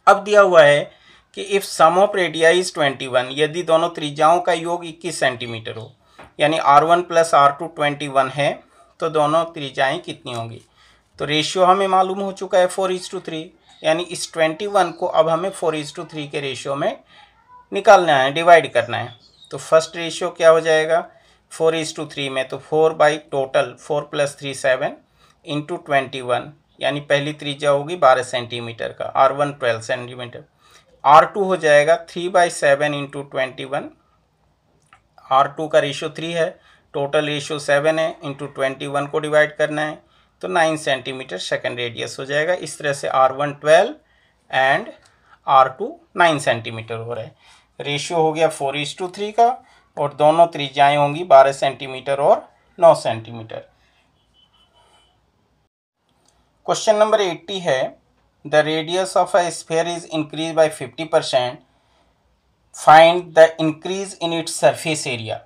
अब दिया हुआ है कि if sum of radii is 21, यदि दोनों त्रिज्याओं का योग 21 सेंटीमीटर हो, यानी R1 प्लस R2 21 है, तो दोनों त्रिज्याएं कितनी होंगी। तो रेशियो हमें मालूम हो चुका है 4:3, यानी इस 21 को अब हमें 4:3 के रेशियो में निकालना है, डिवाइड करना है। तो फर्स्ट रेशियो क्या हो जाएगा 4:3 में, तो 4 बाई टोटल 4 + 3 7 इंटू 21, यानी पहली त्रिज्या होगी 12 सेंटीमीटर का, R1 12 सेंटीमीटर। R2 हो जाएगा 3/7 इंटू 21, R2 का रेशियो 3 है, टोटल रेशियो 7 है, इंटू 21 को डिवाइड करना है, तो 9 सेंटीमीटर सेकेंड रेडियस हो जाएगा। इस तरह से R1 12 एंड R2 9 सेंटीमीटर हो रहा है। रेशियो हो गया 4:3 का, और दोनों त्रिज्याएं होंगी 12 सेंटीमीटर और 9 सेंटीमीटर। क्वेश्चन नंबर 80 है, the radius of a sphere is increase by 50%, find the increase in its surface area.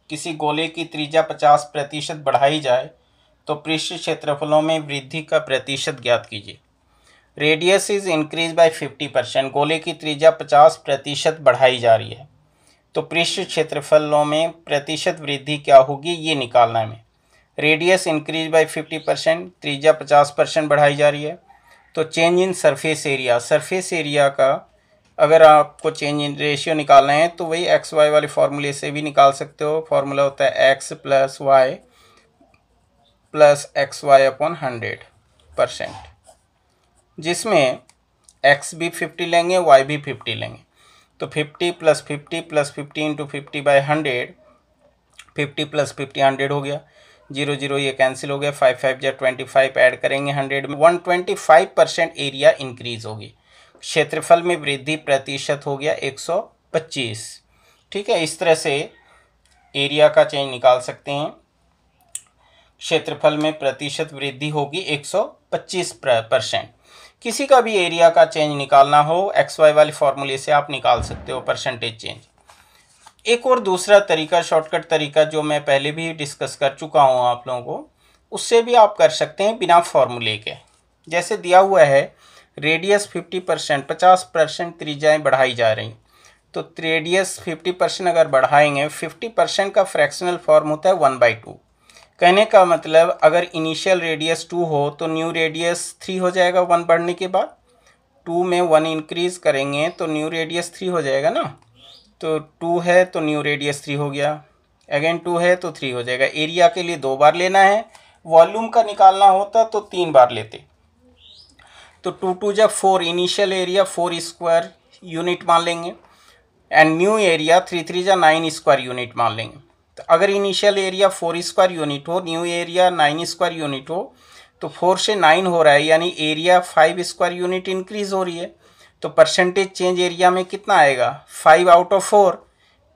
किसी गोले की त्रिज्या 50% बढ़ाई जाए तो पृष्ठ क्षेत्रफलों में वृद्धि का प्रतिशत ज्ञात कीजिए। रेडियस इज इंक्रीज बाय 50%, गोले की त्रिज्या 50% बढ़ाई जा रही है, तो पृष्ठ क्षेत्रफलों में प्रतिशत वृद्धि क्या होगी ये निकालना है हमें। रेडियस इंक्रीज बाय 50%, त्रिज्या 50% बढ़ाई जा रही है, तो change in surface area, surface area का अगर आपको चेंज इन रेशियो निकालना है तो वही एक्स वाई वाले फॉर्मूले से भी निकाल सकते हो। फॉर्मूला होता है X plus Y plus X Y upon 100%, जिसमें एक्स भी 50 लेंगे, वाई भी 50 लेंगे, तो 50 + 50 + 50 इंटू 50/100, 50 + 50 100 हो गया, 0 0 ये कैंसिल हो गया, 5 5 जा 25 ऐड करेंगे 100 में, 125% एरिया इंक्रीज होगी, क्षेत्रफल में वृद्धि प्रतिशत हो गया 125। ठीक है, इस तरह से एरिया का चेंज निकाल सकते हैं। क्षेत्रफल में प्रतिशत वृद्धि होगी 125%। किसी का भी एरिया का चेंज निकालना हो एक्स वाई वाले फॉर्मूले से आप निकाल सकते हो परसेंटेज चेंज। एक और दूसरा तरीका, शॉर्टकट तरीका, जो मैं पहले भी डिस्कस कर चुका हूँ आप लोगों को, उससे भी आप कर सकते हैं बिना फॉर्मूले के। जैसे दिया हुआ है रेडियस 50%, 50% त्रिज्याएं बढ़ाई जा रही, तो रेडियस 50% अगर बढ़ाएंगे, 50% का फ्रैक्शनल फॉर्म होता है 1/2। कहने का मतलब अगर इनिशियल रेडियस 2 हो तो न्यू रेडियस 3 हो जाएगा 1 बढ़ने के बाद। 2 में 1 इंक्रीज करेंगे तो न्यू रेडियस 3 हो जाएगा ना, तो 2 है तो न्यू रेडियस 3 हो गया, अगेन 2 है तो 3 हो जाएगा। एरिया के लिए 2 बार लेना है, वॉल्यूम का निकालना होता तो 3 बार लेते। तो 2 2 जब 4, इनिशियल एरिया 4 स्क्वायर यूनिट मान लेंगे, एंड न्यू एरिया 3 3 जा 9 स्क्वायर यूनिट मान लेंगे। तो अगर इनिशियल एरिया 4 स्क्वायर यूनिट हो, न्यू एरिया 9 स्क्वायर यूनिट हो, तो 4 से 9 हो रहा है, यानी एरिया 5 स्क्वायर यूनिट इंक्रीज हो रही है, तो परसेंटेज चेंज एरिया में कितना आएगा 5/4,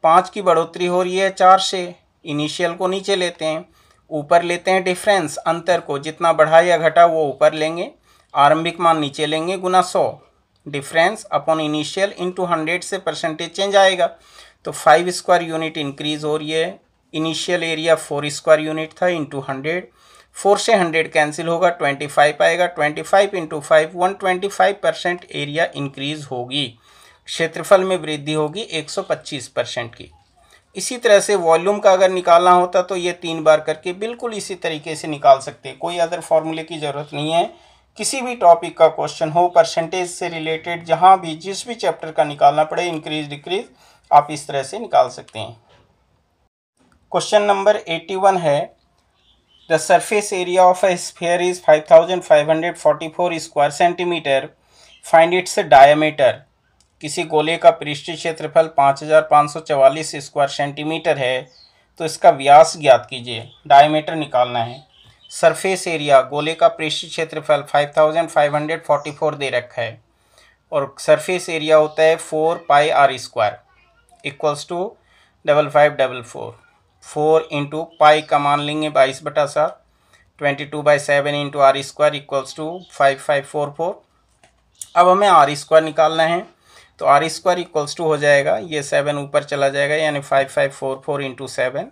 5 की बढ़ोतरी हो रही है 4 से। इनिशियल को नीचे लेते हैं, ऊपर लेते हैं डिफरेंस, अंतर को, जितना बढ़ा या घटा वो ऊपर लेंगे, आरंभिक मान नीचे लेंगे, गुना 100, डिफरेंस अपॉन इनिशियल इंटू 100 से परसेंटेज चेंज आएगा। तो 5 स्क्वायर यूनिट इंक्रीज हो रही है, इनिशियल एरिया 4 स्क्वायर यूनिट था, इंटू 100, 4 से 100 कैंसिल होगा, 25 आएगा, 25 इंटू 5, 125% एरिया इंक्रीज होगी, क्षेत्रफल में वृद्धि होगी 125% की। इसी तरह से वॉल्यूम का अगर निकालना होता तो ये 3 बार करके बिल्कुल इसी तरीके से निकाल सकते हैं, कोई अदर फॉर्मूले की ज़रूरत नहीं है। किसी भी टॉपिक का क्वेश्चन हो परसेंटेज से रिलेटेड, जहाँ भी जिस भी चैप्टर का निकालना पड़े, इंक्रीज डिक्रीज, आप इस तरह से निकाल सकते हैं। क्वेश्चन नंबर 81 है, the surface area of a sphere is 5544 square centimetre, find its diameter. किसी गोले का पृष्ठीय क्षेत्रफल 5544 स्क्वायर सेंटीमीटर है, तो इसका व्यास ज्ञात कीजिए, डायमीटर निकालना है। सरफेस एरिया, गोले का पृष्ठीय क्षेत्रफल 5544 दे रखा है, और सरफेस एरिया होता है 4πr² equals to 5544, 4 into pi का मान लेंगे 22/7, 22/7 into R square equals to 5544। अब हमें आर स्क्वायर निकालना है, तो आर स्क्वायर इक्वल्स टू हो जाएगा, ये 7 ऊपर चला जाएगा यानी 5544 इंटू 7,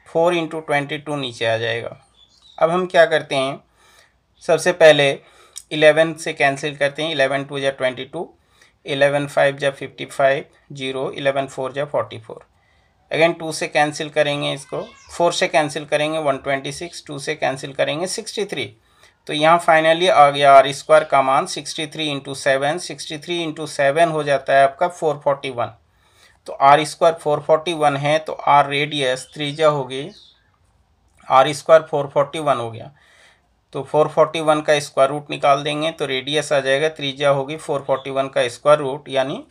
4 इंटू 22 नीचे आ जाएगा। अब हम क्या करते हैं, सबसे पहले 11 से कैंसिल करते हैं, 11 2 जा 22, 11 5 जा 55, 0, 11 4 जा 44। अगेन 2 से कैंसिल करेंगे, इसको 4 से कैंसिल करेंगे 126, 2 से कैंसिल करेंगे 63। तो यहाँ फाइनली आ गया आर स्क्वायर का मान 63 इंटू 7, 63 इंटू 7 हो जाता है आपका 441। तो आर स्क्वायर 441 है, तो आर रेडियस त्रिज्या होगी, आर स्क्वायर 441 हो गया, तो 441 का स्क्वायर रूट निकाल देंगे तो रेडियस आ जाएगा, त्रिज्या होगी 441 का स्क्वायर रूट यानी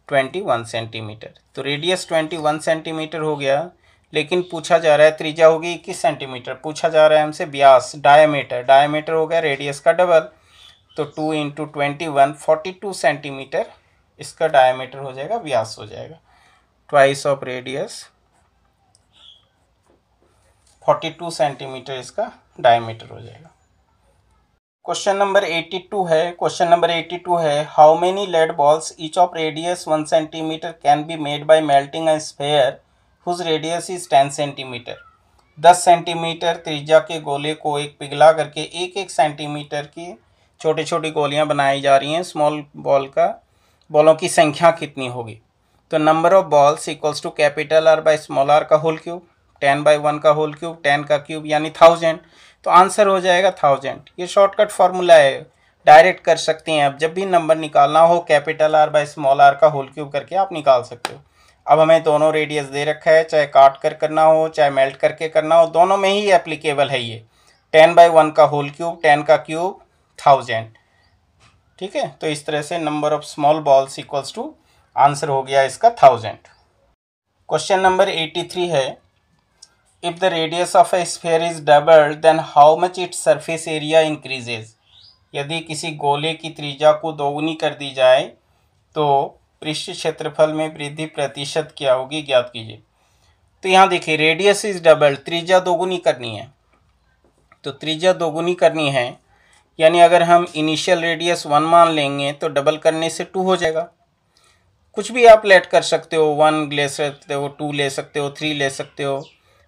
21 सेंटीमीटर। तो रेडियस 21 सेंटीमीटर हो गया, लेकिन पूछा जा रहा है त्रिज्या होगी 21 सेंटीमीटर, पूछा जा रहा है हमसे व्यास, डायमीटर हो गया रेडियस का डबल, तो 2 इंटू 21 42 सेंटीमीटर इसका डायमीटर हो जाएगा, व्यास हो जाएगा, ट्वाइस ऑफ रेडियस 42 सेंटीमीटर इसका डायमीटर हो जाएगा। क्वेश्चन नंबर 82 है, how many lead balls each of radius 1 centimetre can be made by melting a sphere whose radius is 10 centimetre. 10 centimetre त्रिज्या के गोले को एक पिघला करके 1 सेंटीमीटर की छोटी छोटी गोलियां बनाई जा रही हैं, स्मॉल बॉलों की संख्या कितनी होगी। तो number of balls equals to capital R by small R का होल क्यूब, 10/1 का होल क्यूब, 10 का क्यूब यानी 1000। तो आंसर हो जाएगा 1000। ये शॉर्टकट फार्मूला है, डायरेक्ट कर सकते हैं। अब जब भी नंबर निकालना हो capital R by small R का होल क्यूब करके आप निकाल सकते हो। अब हमें दोनों रेडियस दे रखा है, चाहे काट कर करना हो चाहे मेल्ट करके करना हो, दोनों में ही एप्लीकेबल है ये। 10/1 का होल क्यूब, 10 का क्यूब, 1000। ठीक है, तो इस तरह से number of small balls equals to, answer हो गया इसका 1000। क्वेश्चन नंबर 83 है, if the radius of a sphere is doubled then how much its surface area increases. यदि किसी गोले की त्रिज्या को दोगुनी कर दी जाए तो पृष्ठ क्षेत्रफल में वृद्धि प्रतिशत क्या होगी, ज्ञात कीजिए। तो यहाँ देखिए रेडियस इज डबल, त्रिज्या दोगुनी करनी है, तो त्रिज्या दोगुनी करनी है यानी अगर हम इनिशियल रेडियस 1 मान लेंगे तो डबल करने से 2 हो जाएगा। कुछ भी आप लेट कर सकते हो, 1 ले सकते हो, 2 ले सकते हो, 3 ले सकते हो।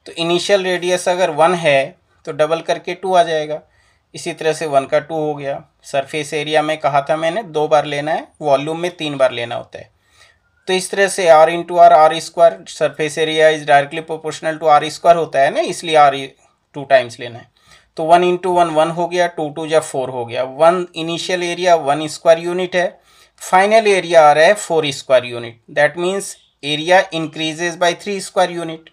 तो इनिशियल रेडियस अगर 1 है तो डबल करके 2 आ जाएगा। इसी तरह से 1 का 2 हो गया। सरफेस एरिया में कहा था मैंने 2 बार लेना है, वॉल्यूम में 3 बार लेना होता है। तो इस तरह से r into R square, surface area is directly proportional to R square होता है ना, इसलिए r 2 टाइम्स लेना है। तो 1 इंटू 1 1 हो गया, 2 2 जा 4 हो गया। 1 इनिशियल एरिया 1 स्क्वायर यूनिट है, फाइनल एरिया आ रहा है 4 square unit. That means area increases by 3 square unit.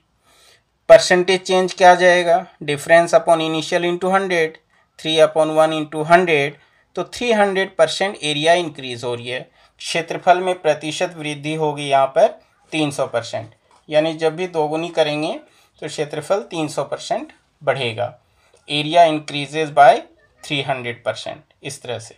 Percentage change क्या आ जाएगा, difference upon initial into 100, 3/1 into 100, तो 300% एरिया इंक्रीज हो रही है। क्षेत्रफल में प्रतिशत वृद्धि होगी यहाँ पर 300%, यानी जब भी दोगुनी करेंगे तो क्षेत्रफल 300% बढ़ेगा। एरिया इंक्रीजेज बाय 300%, इस तरह से।